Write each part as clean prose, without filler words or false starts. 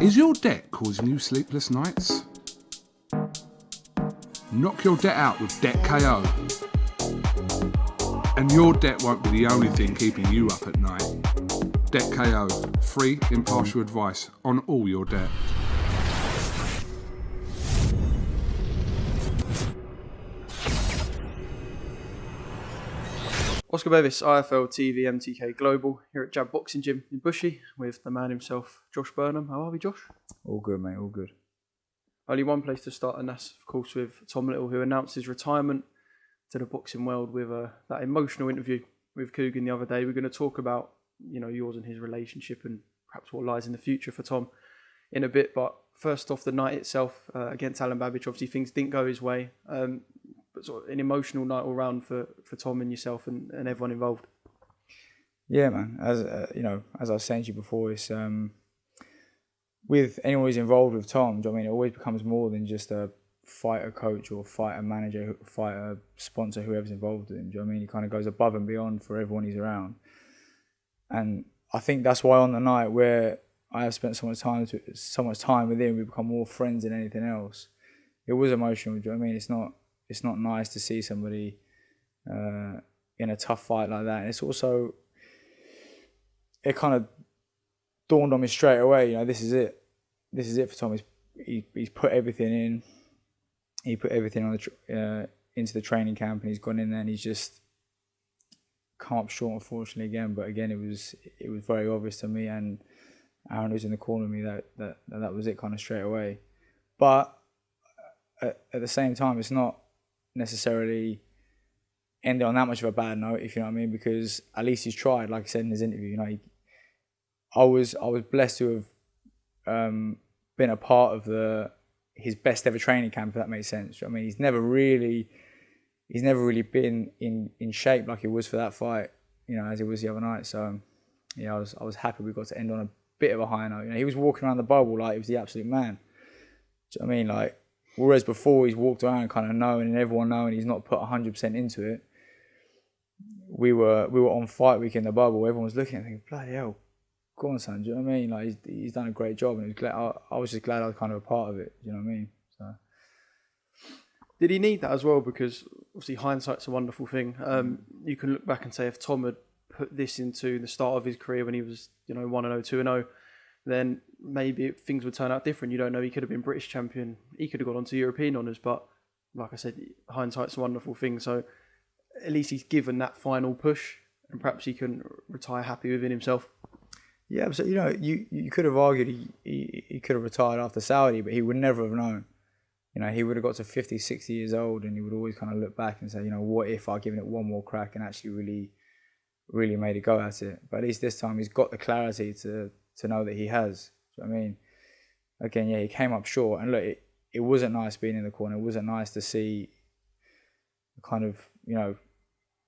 Is your debt causing you sleepless nights? Knock your debt out with Debt KO. And your debt won't be the only thing keeping you up at night. Debt KO, free, impartial advice on all your debt. Oscar Bevis, IFL TV MTK Global, here at Jab Boxing Gym in Bushy with the man himself, Josh Burnham. How are we, Josh? All good, mate, all good. Only one place to start, and that's, of course, with Tom Little, who announced his retirement to the boxing world with that emotional interview with Coogan the other day. We're going to talk about, yours and his relationship and perhaps what lies in the future for Tom in a bit. But first off, the night itself against Alan Babbage, obviously things didn't go his way. But sort of an emotional night all round for Tom and yourself and everyone involved. Yeah, man. As as I was saying to you before, it's with anyone who's involved with Tom. Do you know what I mean? It always becomes more than just a fighter coach or fighter manager, fighter sponsor, whoever's involved in him. Do you know what I mean? He kind of goes above and beyond for everyone he's around. And I think that's why on the night where I have spent so much time with him, we become more friends than anything else. It was emotional. Do you know what I mean? It's not nice to see somebody in a tough fight like that. And it's also, it kind of dawned on me straight away, this is it. This is it for Tom. He's put everything in. He put everything on into the training camp, and he's gone in there and he's just come up short, unfortunately, again. But again, it was very obvious to me and Aaron, who's in the corner of me, that was it kind of straight away. But at the same time, it's not necessarily ended on that much of a bad note, if you know what I mean, because at least he's tried. Like I said in his interview, I was blessed to have been a part of his best ever training camp, if that makes sense. I mean, he's never really been in shape like he was for that fight, as he was the other night. So I was happy we got to end on a bit of a high note. He was walking around the bubble like he was the absolute man. Do you know what I mean? Whereas before he's walked around kind of knowing and everyone knowing he's not put 100% into it. We were on fight week in the bubble. Everyone was looking at me thinking, bloody hell, go on, son. Do you know what I mean? He's done a great job, and I was just glad I was kind of a part of it. Do you know what I mean? So. Did he need that as well? Because obviously hindsight's a wonderful thing. You can look back and say if Tom had put this into the start of his career when he was 1-0, 2-0, then maybe things would turn out different. You don't know. He could have been British champion. He could have gone on to European honours. But like I said, hindsight's a wonderful thing. So at least he's given that final push, and perhaps he can retire happy within himself. Yeah, so you could have argued he could have retired after Saudi, but he would never have known. He would have got to 50, 60 years old, and he would always kind of look back and say, what if I'd given it one more crack and actually really, really made a go at it? But at least this time he's got the clarity to know that he has. Do you know what I mean? Again, yeah, he came up short, and look, it wasn't nice being in the corner. It wasn't nice to see the kind of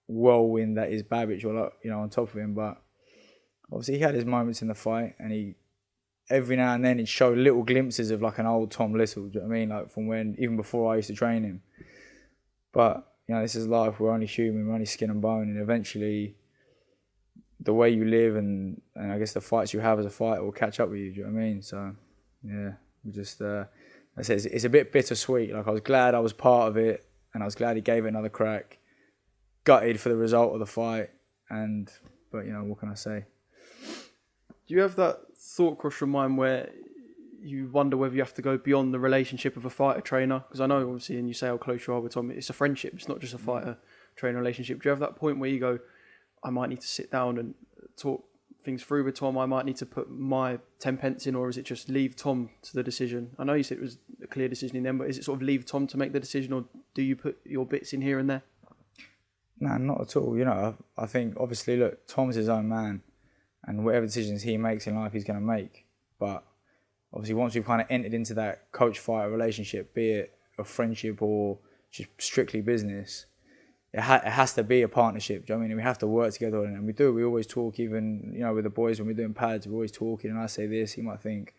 whirlwind that is Babbage, on top of him. But obviously he had his moments in the fight, and he every now and then he'd show little glimpses of like an old Tom Little. Do you know what I mean? Like from even before I used to train him. But this is life. We're only human. We're only skin and bone, and eventually the way you live and I guess the fights you have as a fighter will catch up with you. Do you know what I mean? So yeah, we just I said it's a bit bittersweet. Like I was glad I was part of it, and I was glad he gave it another crack. Gutted for the result of the fight, but what can I say? Do you have that thought cross your mind where you wonder whether you have to go beyond the relationship of a fighter-trainer? Because I know, obviously, and you say how close you are with Tom, it's a friendship. It's not just a fighter-trainer relationship. Do you have that point where you go, I might need to sit down and talk things through with Tom, I might need to put my 10 pence in, or is it just leave Tom to the decision? I know you said it was a clear decision in the end, but is it sort of leave Tom to make the decision, or do you put your bits in here and there? No, not at all. I think, obviously, look, Tom's his own man, and whatever decisions he makes in life, he's going to make. But obviously, once we've kind of entered into that coach-fighter relationship, be it a friendship or just strictly business, it has to be a partnership. Do you know what I mean? We have to work together, and we do. We always talk, even with the boys when we're doing pads. We're always talking, and I say this, he might think,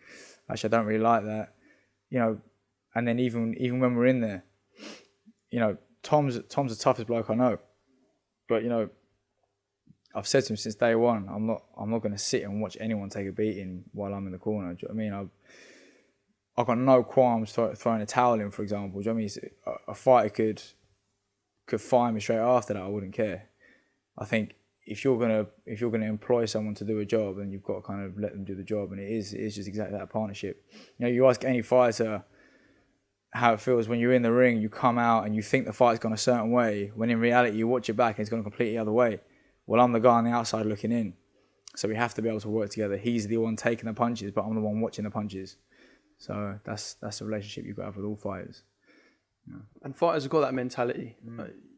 actually, I don't really like that. And then even when we're in there, Tom's the toughest bloke I know. But I've said to him since day one, I'm not going to sit and watch anyone take a beating while I'm in the corner. Do you know what I mean? I've got no qualms throwing a towel in, for example. Do you know what I mean? A fighter could fire me straight after that. I wouldn't care. I think if you're gonna employ someone to do a job, then you've got to kind of let them do the job, and it's just exactly that partnership. You know, you ask any fighter how it feels when you're in the ring, you come out and you think the fight's gone a certain way, when in reality you watch it back and it's gone completely the other way. Well, I'm the guy on the outside looking in, so we have to be able to work together. He's the one taking the punches, but I'm the one watching the punches. So that's the relationship you've got to have with all fighters. Yeah. And fighters have got that mentality.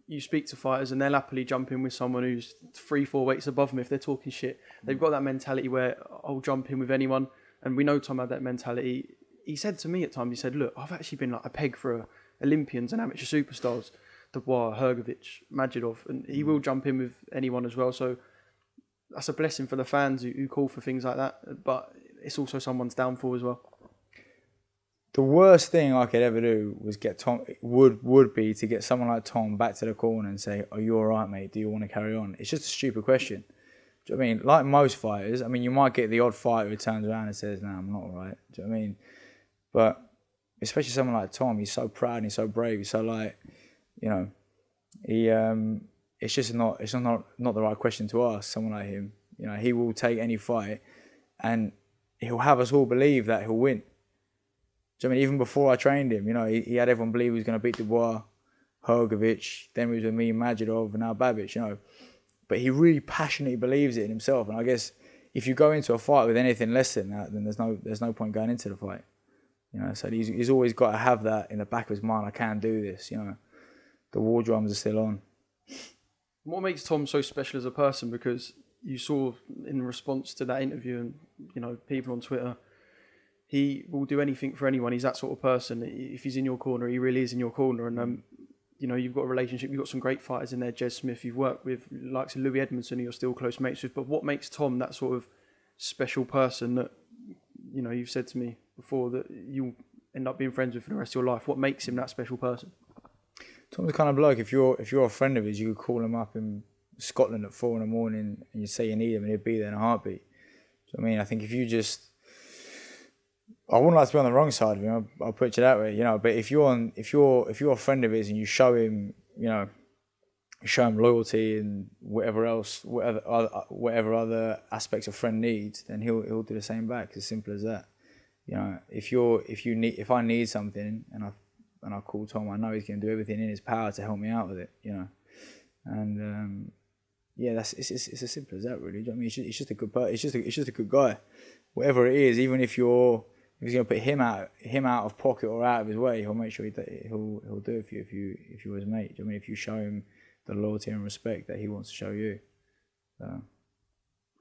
You speak to fighters and they'll happily jump in with someone who's 3-4 weights above them if they're talking shit. They've got that mentality where I'll jump in with anyone. And we know Tom had that mentality. He said to me at times, he said, look, I've actually been like a peg for Olympians and amateur superstars, Dubois, Hrgovic, Majidov, and he will jump in with anyone as well. So that's a blessing for the fans who call for things like that. But it's also someone's downfall as well. The worst thing I could ever do was get Tom. Would be to get someone like Tom back to the corner and say, "Are you all right, mate? Do you want to carry on?" It's just a stupid question. Do you know what I mean? Like most fighters, I mean, you might get the odd fighter who turns around and says, "No, I'm not all right." Do you know what I mean? But especially someone like Tom, he's so proud and he's so brave. He's so like, you know, it's not the right question to ask someone like him. You know, he will take any fight, and he'll have us all believe that he'll win. Do you know what I mean? Even before I trained him, you know, he had everyone believe he was going to beat Dubois, Hrgovic, then he was with me, Majidov, and now Babic, you know. But he really passionately believes it in himself. And I guess if you go into a fight with anything less than that, then there's no point going into the fight. You know, so he's always got to have that in the back of his mind. I can do this, you know. The war drums are still on. What makes Tom so special as a person? Because you saw in response to that interview and, you know, people on Twitter, he will do anything for anyone. He's that sort of person. If he's in your corner, he really is in your corner. And, you know, you've got a relationship. You've got some great fighters in there. Jez Smith, you've worked with likes of Louis Edmondson, who you're still close mates with. But what makes Tom that sort of special person that, you know, you've said to me before that you'll end up being friends with for the rest of your life? What makes him that special person? Tom's the kind of bloke, if you're a friend of his, you could call him up in Scotland at 4 a.m. and you say you need him and he'd be there in a heartbeat. So, I mean, I think if you just... I wouldn't like to be on the wrong side of him. I'll put it that way, you know. But if you're a friend of his and you show him, you know, loyalty and whatever other aspects a friend needs, then he'll do the same back. As simple as that. You know, if I need something and I call Tom, I know he's going to do everything in his power to help me out with it. You know, and yeah, it's as simple as that, really. Do you know what I mean? He's just a good person. It's just a good guy. Whatever it is, even if he's going to put him out of pocket or out of his way, he'll make sure he'll do it for you if you're his mate. Do you know what I mean? If you show him the loyalty and respect that he wants to show you. So.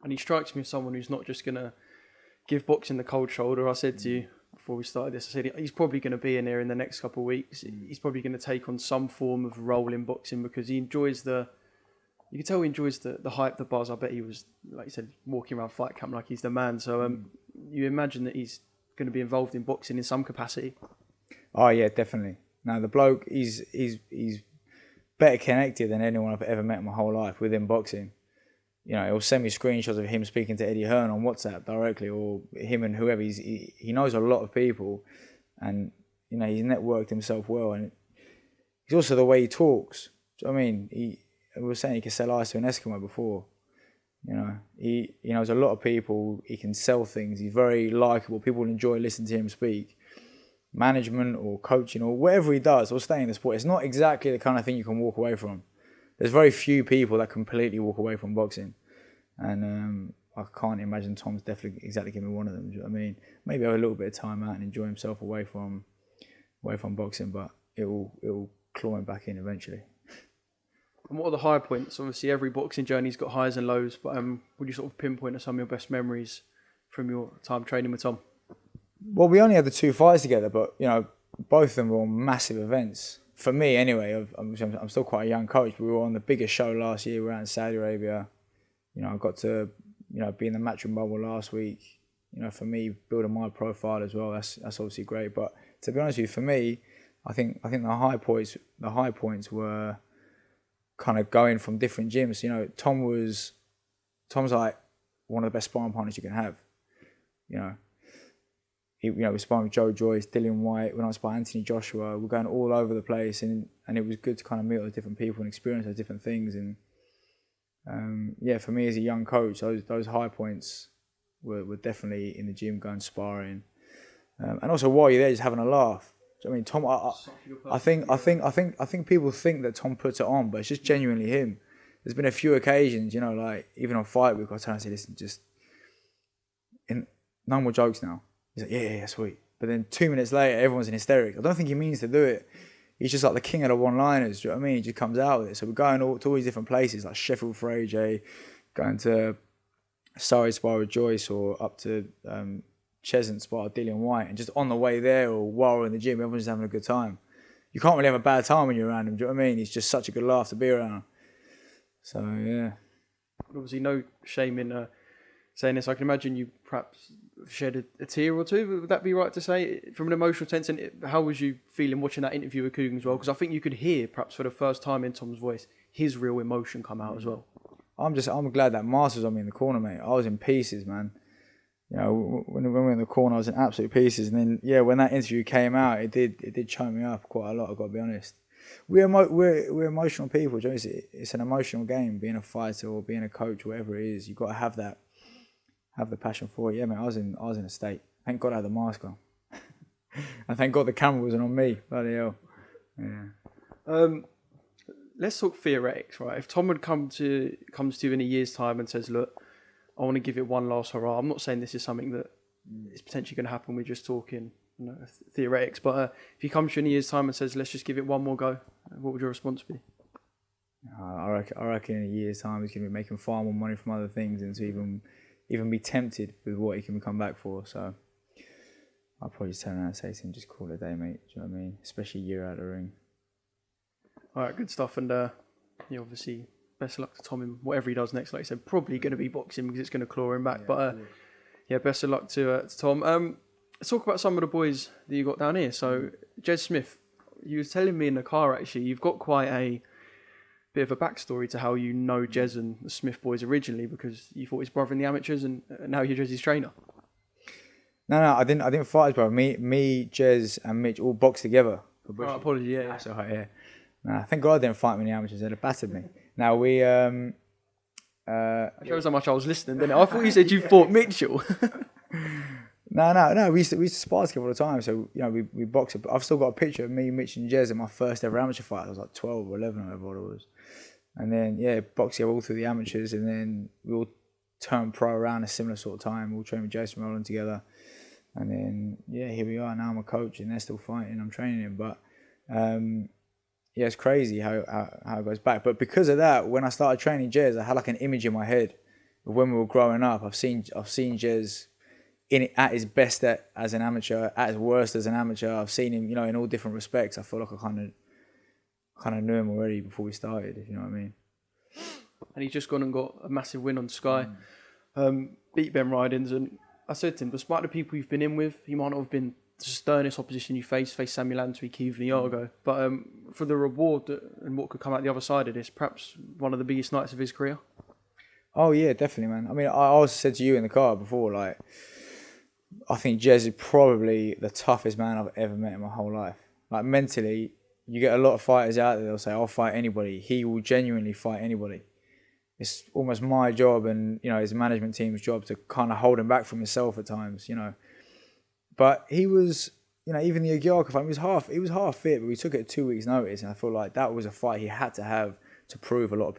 And he strikes me as someone who's not just going to give boxing the cold shoulder. I said to you before we started this, I said he's probably going to be in here in the next couple of weeks. He's probably going to take on some form of role in boxing because he enjoys you can tell he enjoys the hype, the buzz. I bet he was, like you said, walking around fight camp like he's the man. So you imagine that he's going to be involved in boxing in some capacity. Oh yeah, definitely. Now the bloke, he's better connected than anyone I've ever met in my whole life within boxing. You know, he'll send me screenshots of him speaking to Eddie Hearn on WhatsApp directly, or him and whoever. He knows a lot of people, and you know he's networked himself well, and he's also the way he talks. Do you know what I mean? We were saying he can sell ice to an Eskimo before. You know, he knows a lot of people. He can sell things. He's very likable. People enjoy listening to him speak. Management or coaching or whatever he does or staying in the sport, it's not exactly the kind of thing you can walk away from. There's very few people that completely walk away from boxing. And I can't imagine Tom's definitely exactly going to be one of them. Do you know what I mean? Maybe have a little bit of time out and enjoy himself away from boxing, but it will claw him back in eventually. And what are the high points? Obviously, every boxing journey's got highs and lows, but would you sort of pinpoint some of your best memories from your time training with Tom? Well, we only had the 2 fights together, but you know, both of them were massive events. For me, anyway, I'm still quite a young coach, but we were on the biggest show last year. We were out in Saudi Arabia. You know, I got to, you know, be in the matchroom bubble last week. You know, for me, building my profile as well. That's obviously great. But to be honest with you, for me, I think the high points were kind of going from different gyms. You know, Tom was Tom's like one of the best sparring partners you can have. You know, we're sparring with Joe Joyce, Dillian White. When I was by Anthony Joshua, we're going all over the place, and it was good to kind of meet all the different people and experience those different things. And for me as a young coach, those high points were definitely in the gym, going sparring, and also while you're there, just having a laugh. I mean, Tom, I think people think that Tom puts it on, but it's just genuinely him. There's been a few occasions, you know, like even on fight week, I turn and say, listen, just no more jokes now. He's like, yeah, sweet. But then 2 minutes later, everyone's in hysterics. I don't think he means to do it. He's just like the king of the one-liners, do you know what I mean? He just comes out with it. So we're going to all these different places, like Sheffield for AJ, going to Surrey Spar with Joyce, or up to Cheshunt Spar with Dillian White. And just on the way there or while we're in the gym, everyone's just having a good time. You can't really have a bad time when you're around him, do you know what I mean? He's just such a good laugh to be around. So, yeah. Obviously, no shame in saying this. I can imagine you perhaps shed a tear or two. Would that be right to say? From an emotional sense, and how was you feeling watching that interview with Coogan as well? Because I think you could hear, perhaps for the first time in Tom's voice, his real emotion come out as well. I'm glad that Mars was on me in the corner, mate. I was in pieces, man. You know, when we were in the corner, I was in absolute pieces. And then, yeah, when that interview came out, it did choke me up quite a lot, I've got to be honest. We're emotional people, Joe. It's an emotional game, being a fighter or being a coach, whatever it is. You've got to have the passion for it. Yeah, man, I was in a state. Thank God I had the mask on. And thank God the camera wasn't on me. Bloody hell. Yeah. Let's talk theoretics, right? If Tom comes to you in a year's time and says, look, I want to give it one last hurrah. I'm not saying this is something that is potentially going to happen. We're just talking, you know, theoretics. But if he comes to you in a year's time and says, let's just give it one more go, what would your response be? I reckon in a year's time he's going to be making far more money from other things, and to even be tempted with what he can come back for. So I'll probably just turn around and say to him, just call it a day, mate. Do you know what I mean? Especially a year out of the ring. All right, good stuff. And obviously, best of luck to Tom in whatever he does next. Like I said, probably going to be boxing because it's going to claw him back. Best of luck to Tom. Let's talk about some of the boys that you got down here. So, Jez Smith, you were telling me in the car, actually, you've got quite a bit of a backstory to how you know Jez and the Smith boys originally, because you fought his brother in the amateurs and now you're Jez's trainer. No, I didn't fight his brother. Me, Jez and Mitch all boxed together. Oh, apologies, yeah. That's all right, yeah. Nah, thank God I didn't fight him in the amateurs. They'd have battered me. Now we... It shows how much I was listening, didn't it? I thought you said you fought Mitchell. No. We used to spar together all the time. So, you know, we boxed. I've still got a picture of me, Mitch and Jez in my first ever amateur fight. I was like 12 or 11 or whatever it was. And then, yeah, boxed together all through the amateurs. And then we all turned pro around a similar sort of time. We all trained with Jason Rowland together. And then, yeah, here we are. Now I'm a coach and they're still fighting. I'm training him. But, yeah, it's crazy how it goes back. But because of that, when I started training Jez, I had like an image in my head of when we were growing up. I've seen Jez at his best as an amateur, at his worst as an amateur. I've seen him, you know, in all different respects. I feel like I kind of knew him already before we started, if you know what I mean. And he's just gone and got a massive win on Sky. Beat Ben Rydens. And I said to him, despite the people you've been in with, he might not have been the sternest opposition you faced Samuel Antwi, Keith Niago. But for the reward and what could come out the other side of this, perhaps one of the biggest nights of his career. Oh yeah, definitely, man. I mean, I also said to you in the car before, like, I think Jez is probably the toughest man I've ever met in my whole life. Like, mentally, you get a lot of fighters out there, they'll say, I'll fight anybody. He will genuinely fight anybody. It's almost my job and, you know, his management team's job to kind of hold him back from himself at times, you know. But he was, you know, even the Aguiar fight, he was half fit, but we took it at 2 weeks' notice, and I feel like that was a fight he had to have to prove to a lot of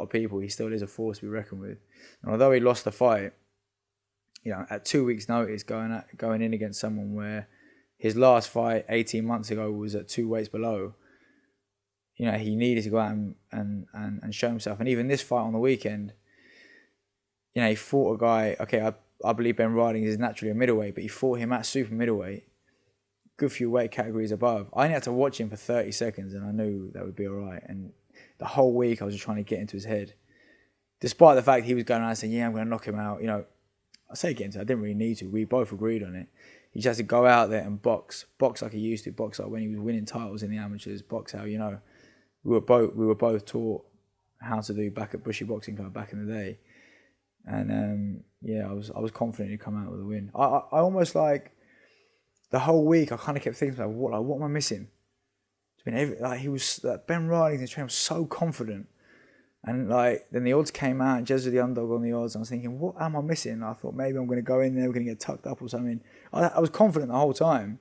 people he still is a force to be reckoned with. And although he lost the fight, you know, at 2 weeks' notice, going in against someone where his last fight 18 months ago was at 2 weights below, you know, he needed to go out and show himself. And even this fight on the weekend, you know, he fought a guy, okay, I believe Ben Rydens is naturally a middleweight, but he fought him at super middleweight, good few weight categories above. I only had to watch him for 30 seconds and I knew that would be all right. And the whole week I was just trying to get into his head. Despite the fact he was going around saying, yeah, I'm going to knock him out, you know, I say get into it, I didn't really need to. We both agreed on it. He just had to go out there and box like he used to, box like when he was winning titles in the amateurs, box how, you know, we were both taught how to do back at Bushy Boxing Club back in the day. And I was confident he'd come out with a win. I almost like the whole week I kind of kept thinking about what am I missing? I mean, he was Ben Riley in the train was so confident, and then the odds came out and Jez was the underdog on the odds. And I was thinking, what am I missing? And I thought maybe I'm going to go in there, we're going to get tucked up or something. I was confident the whole time,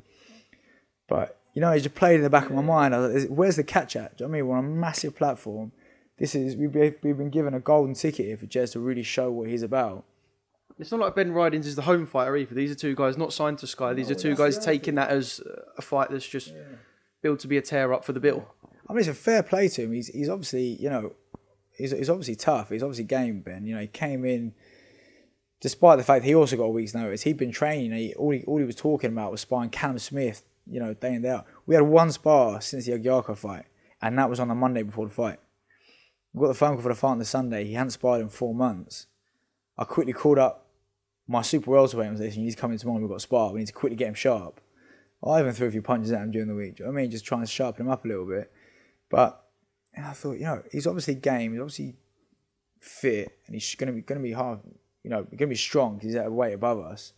but it just played in the back of my mind. I was like, where's the catch at? Do you know what I mean? We're on a massive platform. We've been given a golden ticket here for Jez to really show what he's about. It's not like Ben Ridings is the home fighter either. These are two guys not signed to Sky. These are two guys taking that as a fight that's just billed to be a tear up for the bill. I mean, it's a fair play to him. He's obviously, he's obviously tough. He's obviously game, Ben. He came in, despite the fact he also got a week's notice. He'd been training. All he was talking about was sparring Callum Smith, day in, day out. We had one spar since the Agyarko fight, and that was on the Monday before the fight. We got the phone call for the fight on the Sunday. He hadn't sparred in 4 months. I quickly called up my super welterweight and was saying, he's coming tomorrow, we've got a spar. We need to quickly get him sharp. I even threw a few punches at him during the week. Do you know what I mean? Just trying to sharpen him up a little bit. But I thought, he's obviously game. He's obviously fit, and he's going to be hard. Going to be strong because he's at a weight above us.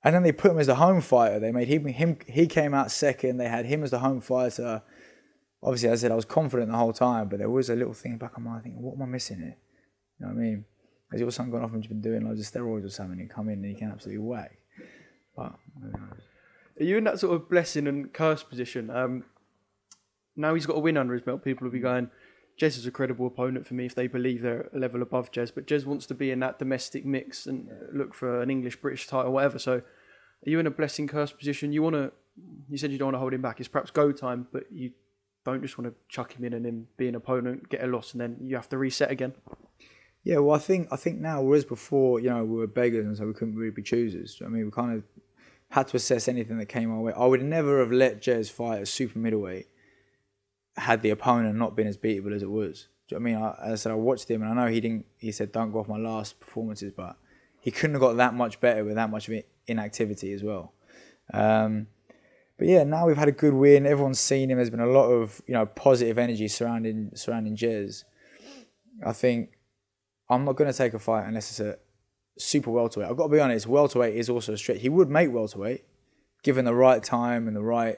And then they put him as the home fighter. They made him. He came out second. They had him as the home fighter. Obviously, as I said, I was confident the whole time, but there was a little thing back in my mind thinking, what am I missing here? You know what I mean? Has he also gone off and been doing loads of steroids or something and come in and he can absolutely whack? But are you in that sort of blessing and curse position? Now he's got a win under his belt. People will be going, Jez is a credible opponent for me if they believe they're a level above Jez. But Jez wants to be in that domestic mix and look for an English-British title, whatever. So are you in a blessing curse position? You said you don't want to hold him back. It's perhaps go time, but you don't just want to chuck him in and him be an opponent, get a loss, and then you have to reset again. Yeah, well, I think now, whereas before, we were beggars and so we couldn't really be choosers. I mean, we kind of had to assess anything that came our way. I would never have let Jez fight at super middleweight had the opponent not been as beatable as it was. Do you know what I mean? As I said, I watched him and I know he said don't go off my last performances, but he couldn't have got that much better with that much of inactivity as well. But yeah, now we've had a good win. Everyone's seen him. There's been a lot of positive energy surrounding Jez. I think I'm not going to take a fight unless it's a super welterweight. I've got to be honest. Welterweight is also a stretch. He would make welterweight, given the right time and the right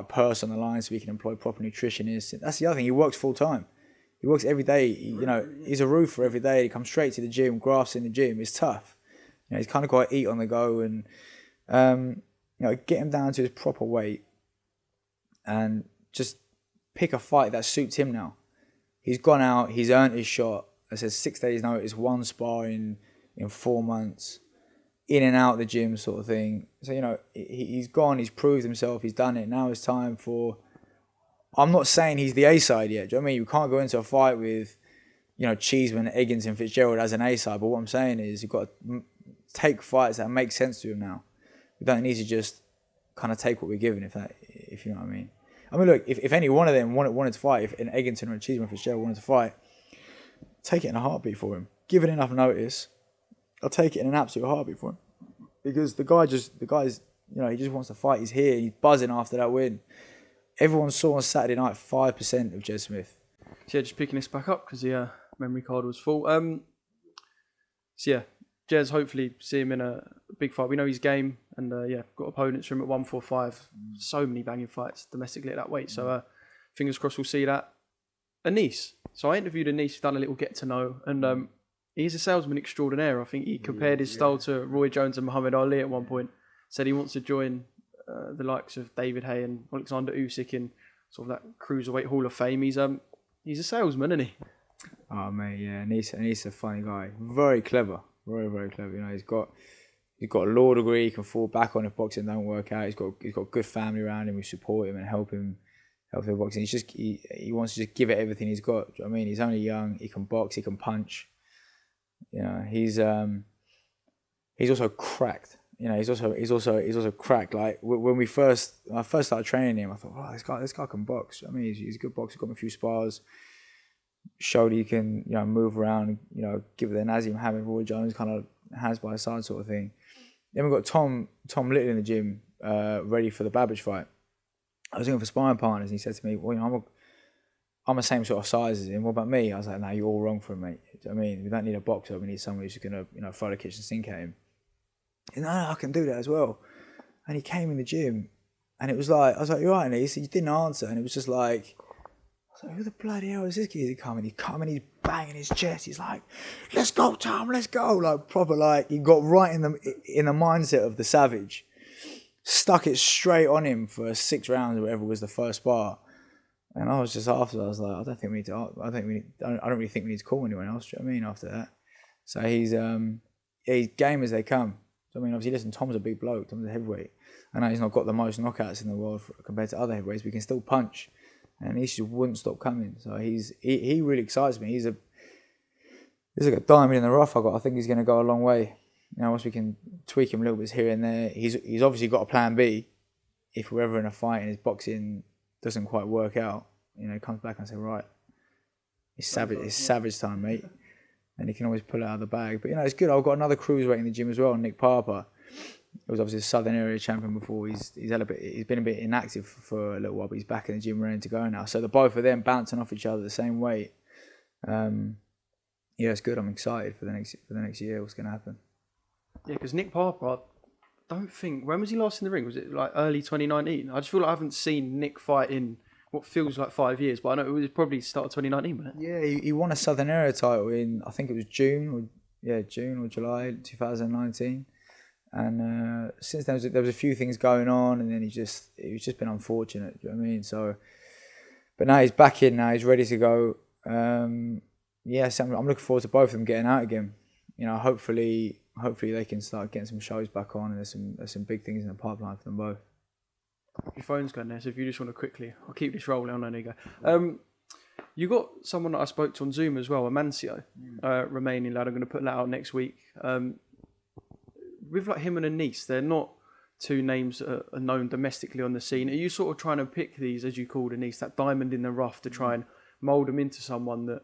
person on the line, so he can employ proper nutritionists. That's the other thing. He works full time. He works every day. He's a roofer every day. He comes straight to the gym, grafts in the gym. It's tough. He's kind of got to eat on the go and. Get him down to his proper weight and just pick a fight that suits him now. He's gone out, he's earned his shot. I said 6 days notice, one spar in 4 months, in and out the gym sort of thing. So, he's gone, he's proved himself, he's done it. Now it's time for... I'm not saying he's the A-side yet, do you know what I mean? You can't go into a fight with, Cheeseman, Eggington, Fitzgerald as an A-side, but what I'm saying is you've got to take fights that make sense to him now. We don't need to just kind of take what we're given, if you know what I mean. I mean, look, if any one of them wanted to fight, if an Eggington or a Cheeseman Fitzgerald wanted to fight, take it in a heartbeat for him. Give it enough notice. I'll take it in an absolute heartbeat for him. Because the guy's, he just wants to fight. He's here. He's buzzing after that win. Everyone saw on Saturday night 5% of Jez Smith. So yeah, just picking this back up because the memory card was full. So yeah, Jez, hopefully see him in a big fight. We know he's game, and got opponents for him at 145. So many banging fights domestically at that weight. So fingers crossed we'll see that. Anis. So I interviewed Anis, done a little get to know, and he's a salesman extraordinaire. I think he compared his style to Roy Jones and Muhammad Ali at one point. Said he wants to join the likes of David Haye and Alexander Usyk in sort of that cruiserweight Hall of Fame. He's a salesman, isn't he? Oh mate, yeah, Anis a funny guy. Very clever. Very, very clever. He's got a law degree. He can fall back on if boxing don't work out. He's got a good family around him who support him and help him with boxing. He wants to just give it everything he's got. Do you know what I mean? He's only young. He can box. He can punch. He's also cracked. He's also cracked. Like when I first started training him, I thought, oh, this guy can box. I mean, he's a good boxer. Got him a few spars. Showed he can, move around, give it the Nazim Hamid, Roy Jones kind of hands by his side sort of thing. Then we've got Tom Little in the gym, ready for the Babbage fight. I was looking for sparring partners, and he said to me, well, I'm the same sort of size as him. What about me? I was like, no, you're all wrong for him, mate. Do you know what I mean? We don't need a boxer. We need someone who's going to, throw the kitchen sink at him. And no, I can do that as well. And he came in the gym, and it was like, I was like, you're right, and he said, you didn't answer. And it was just like, I was like, who the bloody hell is this kid? He's coming, he's banging his chest. He's like, let's go, Tom, let's go. Like, proper, like, he got right in the mindset of the savage. Stuck it straight on him for 6 rounds or whatever was the first spar. And I was just after, I was like, I don't really think we need to call anyone else. Do you know what I mean? After that, so he's game as they come. So, I mean, obviously, listen, Tom's a big bloke. Tom's a heavyweight. I know he's not got the most knockouts in the world compared to other heavyweights, but he can still punch, and he just wouldn't stop coming. So he really excites me. He's like a diamond in the rough. I think he's going to go a long way. Once we can tweak him a little bit here and there, he's obviously got a plan B. If we're ever in a fight and his boxing doesn't quite work out, he comes back and say, right, it's savage time, mate. And he can always pull it out of the bag. But, it's good. I've got another cruiserweight in the gym as well, Nick Parper. He was obviously a Southern area champion before. He's been a bit inactive for a little while, but he's back in the gym ready to go now. So the both of them bouncing off each other the same weight. It's good. I'm excited for the next year. What's going to happen? Yeah, because Nick Parper, I don't think, when was he last in the ring? Was it like early 2019? I just feel like I haven't seen Nick fight in what feels like 5 years, but I know it was probably start of 2019, wasn't it? Yeah, he won a Southern area title in, I think it was June or July 2019. And since then, there was a few things going on, and then it was just been unfortunate. Do you know what I mean? So, but now he's back in. Now he's ready to go. So I'm looking forward to both of them getting out again. Hopefully they can start getting some shows back on, and there's some big things in the pipeline for them both. Your phone's going there, so if you just want to quickly, I'll keep this rolling. There you go. You got someone that I spoke to on Zoom as well, Amancio, Romanian lad. I'm going to put that out next week. With like him and Anise, they're not two names that are known domestically on the scene. Are you sort of trying to pick these, as you called Anise, that diamond in the rough, to try and mould them into someone that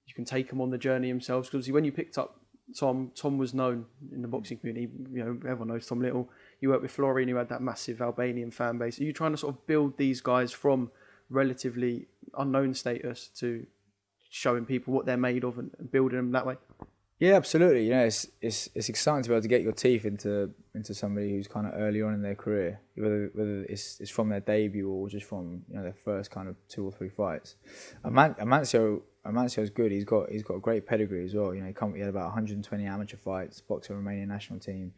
you can take them on the journey themselves? Because when you picked up Tom was known in the boxing community. Everyone knows Tom Little. You worked with Florian, who had that massive Albanian fan base. Are you trying to sort of build these guys from relatively unknown status to showing people what they're made of and building them that way? Yeah, absolutely. It's exciting to be able to get your teeth into somebody who's kind of early on in their career, whether it's from their debut or just from their first kind of 2 or 3 fights. Amancio's good. He's got a great pedigree as well. He had about 120 amateur fights, boxed for the Romanian national team.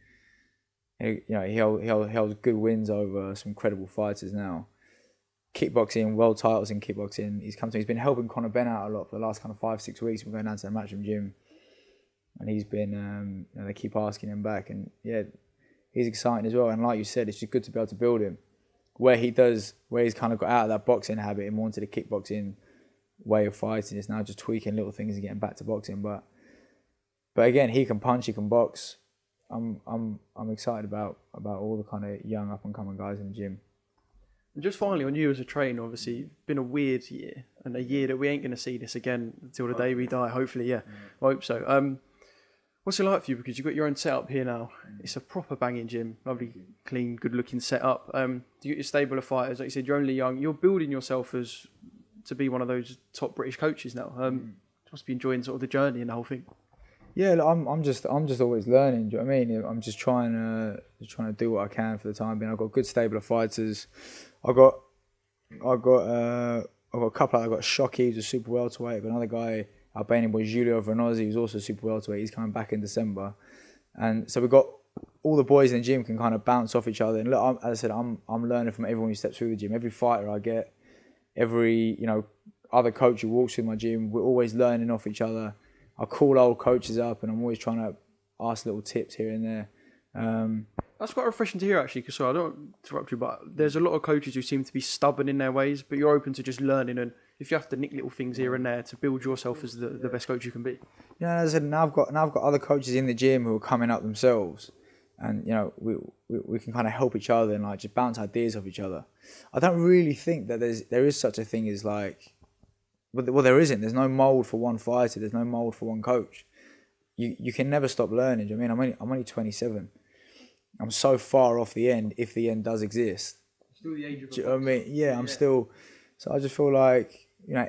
He held good wins over some credible fighters now. Kickboxing, world titles in kickboxing. He's been helping Conor Ben out a lot for the last kind of 5-6 weeks. We're going down to the Matchroom gym, and he's been they keep asking him back, and he's exciting as well. And like you said, it's just good to be able to build him where he's kind of got out of that boxing habit and more into the kickboxing way of fighting. It's now just tweaking little things and getting back to boxing. But again, he can punch, he can box. I'm excited about all the kind of young up and coming guys in the gym. And just finally on you as a trainer, obviously it's been a weird year, and a year that we ain't going to see this again until the day we die. Hopefully, I hope so. What's it like for you? Because you've got your own setup here now. It's a proper banging gym, lovely, clean, good-looking setup. You get your stable of fighters. Like you said, you're only young. You're building yourself to be one of those top British coaches now. You must be enjoying sort of the journey and the whole thing. Yeah, I'm just always learning. Do you know what I mean? I'm just trying to do what I can for the time being. I've got a good stable of fighters. I've got a couple. I've got Shockey, who's a super welterweight. I've got another guy, Albanian boy Giulio Vernozzi, who's also a super welterweight. He's coming back in December, and so we've got all the boys in the gym can kind of bounce off each other. And look, as I said, I'm learning from everyone who steps through the gym. Every fighter I get, every other coach who walks through my gym, we're always learning off each other. I call old coaches up, and I'm always trying to ask little tips here and there. That's quite refreshing to hear, actually, because I don't interrupt you, but there's a lot of coaches who seem to be stubborn in their ways, but you're open to just learning, and if you have to nick little things here and there to build yourself as the best coach you can be. Yeah, as I said, now I've got other coaches in the gym who are coming up themselves, and we can kind of help each other and just bounce ideas off each other. I don't really think that there is such a thing as well, there isn't. There's no mould for one fighter. There's no mould for one coach. You can never stop learning. Do you know what I mean? I'm only 27. I'm so far off the end, if the end does exist. Still the age of. Do you know what I mean? Yeah, I'm still. So I just feel like You know,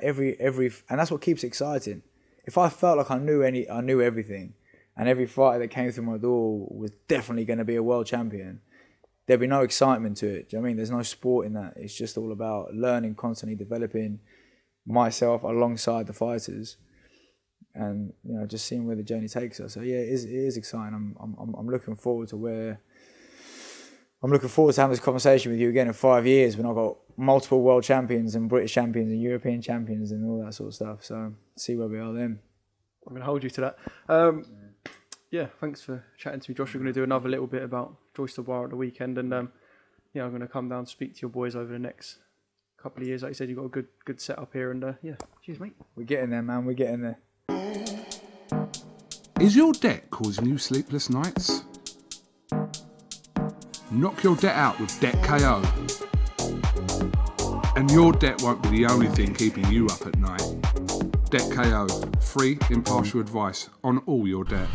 and that's what keeps it exciting. If I felt like I knew everything, and every fighter that came through my door was definitely going to be a world champion, there'd be no excitement to it. Do you know what I mean? There's no sport in that. It's just all about learning, constantly developing myself alongside the fighters, and you know, just seeing where the journey takes us. So yeah, it is exciting. I'm looking forward to having this conversation with you again in 5 years when I've got multiple world champions and British champions and European champions and all that sort of stuff. So see where we are then. I'm going to hold you to that. Yeah, thanks for chatting to me, Josh. We're going to do another little bit about Joyce the Bar at the weekend, and yeah, I'm going to come down and speak to your boys over the next couple of years. Like you said, you've got a good setup here, and yeah, cheers, mate. We're getting there, man. We're getting there. Is your debt causing you sleepless nights? Knock your debt out with Debt KO. And your debt won't be the only thing keeping you up at night. Debt KO, free impartial advice on all your debt.